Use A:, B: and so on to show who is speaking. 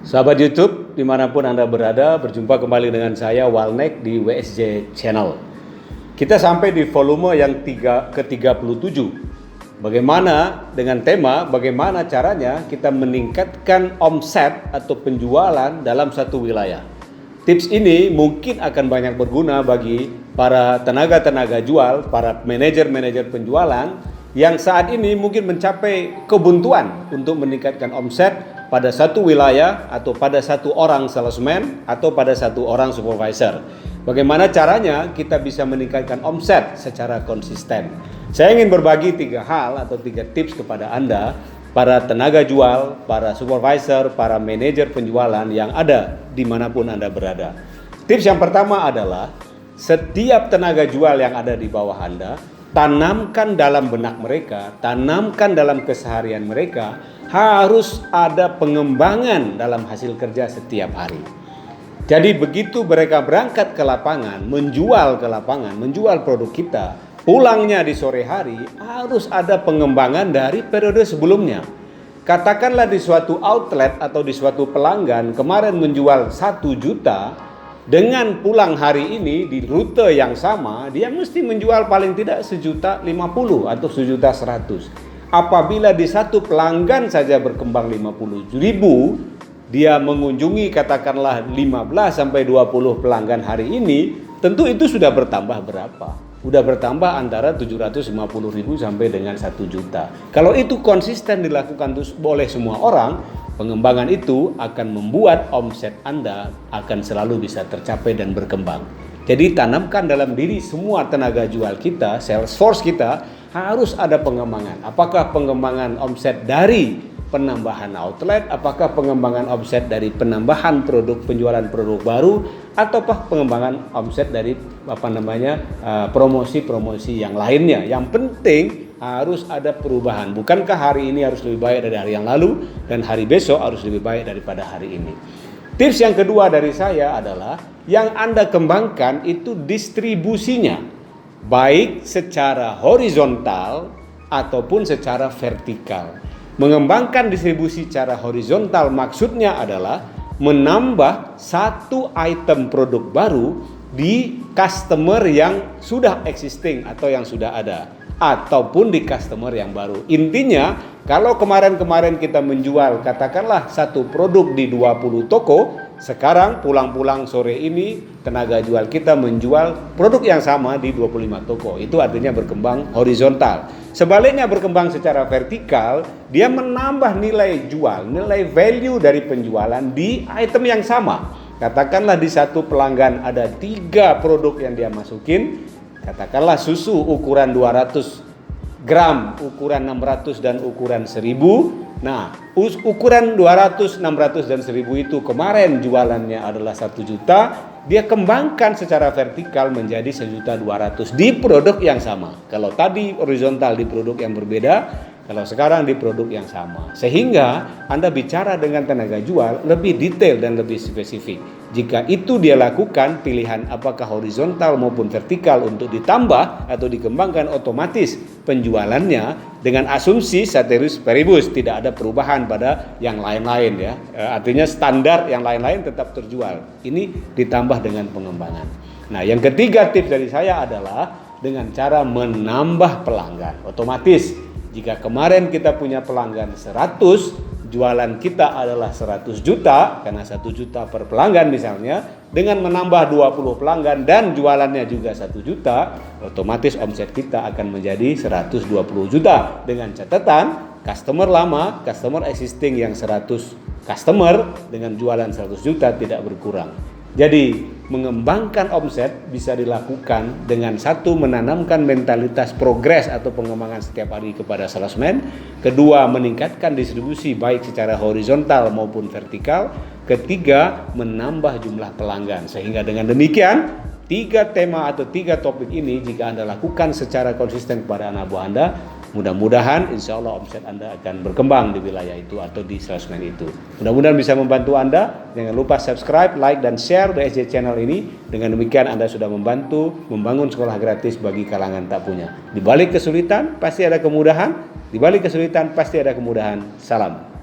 A: Sahabat YouTube, dimanapun Anda berada, berjumpa kembali dengan saya, Walnek, di WSJ Channel. Kita sampai di volume yang ke-37. Bagaimana dengan tema, bagaimana caranya kita meningkatkan omset atau penjualan dalam satu wilayah. Tips ini mungkin akan banyak berguna bagi para tenaga-tenaga jual, para manajer-manajer penjualan yang saat ini mungkin mencapai kebuntuan untuk meningkatkan omset pada satu wilayah atau pada satu orang salesman atau pada satu orang supervisor. Bagaimana caranya kita bisa meningkatkan omset secara konsisten? Saya ingin berbagi 3 hal atau 3 tips kepada Anda, para tenaga jual, para supervisor, para manajer penjualan yang ada dimanapun Anda berada. Tips yang pertama adalah setiap tenaga jual yang ada di bawah Anda, tanamkan dalam benak mereka, tanamkan dalam keseharian mereka, harus ada pengembangan dalam hasil kerja setiap hari. Jadi begitu mereka berangkat ke lapangan, menjual ke lapangan, menjual produk kita, pulangnya di sore hari harus ada pengembangan dari periode sebelumnya. Katakanlah di suatu outlet atau di suatu pelanggan kemarin menjual 1 juta, dengan pulang hari ini di rute yang sama, dia mesti menjual paling tidak 1.050.000 atau 1.100.000. Apabila di satu pelanggan saja berkembang 50.000, dia mengunjungi katakanlah 15 sampai 20 pelanggan hari ini, tentu itu sudah bertambah berapa? Sudah bertambah antara 750.000 sampai dengan 1 juta. Kalau itu konsisten dilakukan oleh semua orang, pengembangan itu akan membuat omset Anda akan selalu bisa tercapai dan berkembang. Jadi tanamkan dalam diri semua tenaga jual kita, sales force kita, harus ada pengembangan. Apakah pengembangan omset dari penambahan outlet, apakah pengembangan omset dari penambahan produk, penjualan produk baru, ataukah pengembangan omset dari promosi-promosi yang lainnya. Yang penting harus ada perubahan. Bukankah hari ini harus lebih baik dari hari yang lalu dan hari besok harus lebih baik daripada hari ini. Tips yang kedua dari saya adalah yang Anda kembangkan itu distribusinya, baik secara horizontal ataupun secara vertikal. Mengembangkan distribusi secara horizontal maksudnya adalah menambah satu item produk baru di customer yang sudah existing atau yang sudah ada, ataupun di customer yang baru. Intinya, kalau kemarin-kemarin kita menjual katakanlah satu produk di 20 toko, sekarang pulang-pulang sore ini tenaga jual kita menjual produk yang sama di 25 toko. Itu artinya berkembang horizontal. Sebaliknya berkembang secara vertikal, dia menambah nilai jual, nilai value dari penjualan di item yang sama. Katakanlah di satu pelanggan ada 3 produk yang dia masukin, katakanlah susu ukuran 200 gram, ukuran 600 dan ukuran 1000. Nah, ukuran 200, 600 dan 1000 itu kemarin jualannya adalah 1 juta, dia kembangkan secara vertikal menjadi 1.200.000 di produk yang sama. Kalau tadi horizontal di produk yang berbeda, kalau sekarang di produk yang sama. Sehingga Anda bicara dengan tenaga jual lebih detail dan lebih spesifik. Jika itu dia lakukan, pilihan apakah horizontal maupun vertikal untuk ditambah atau dikembangkan, otomatis penjualannya dengan asumsi ceteris paribus, tidak ada perubahan pada yang lain-lain ya. Artinya standar yang lain-lain tetap terjual. Ini ditambah dengan pengembangan. Nah, yang ketiga tips dari saya adalah dengan cara menambah pelanggan. Otomatis jika kemarin kita punya pelanggan 100, jualan kita adalah 100 juta, karena 1 juta per pelanggan misalnya, dengan menambah 20 pelanggan dan jualannya juga 1 juta, otomatis omset kita akan menjadi 120 juta. Dengan catatan, customer lama, customer existing yang 100 customer dengan jualan 100 juta tidak berkurang. Jadi mengembangkan omset bisa dilakukan dengan satu, menanamkan mentalitas progres atau pengembangan setiap hari kepada salesman. Kedua, meningkatkan distribusi baik secara horizontal maupun vertikal. Ketiga, menambah jumlah pelanggan. Sehingga dengan demikian 3 tema atau 3 topik ini jika Anda lakukan secara konsisten kepada anak buah Anda, mudah-mudahan insya Allah omset Anda akan berkembang di wilayah itu atau di salesman itu. Mudah-mudahan bisa membantu Anda. Jangan lupa subscribe, like, dan share WSJ Channel ini. Dengan demikian Anda sudah membantu membangun sekolah gratis bagi kalangan tak punya. Di balik kesulitan pasti ada kemudahan. Di balik kesulitan pasti ada kemudahan. Salam.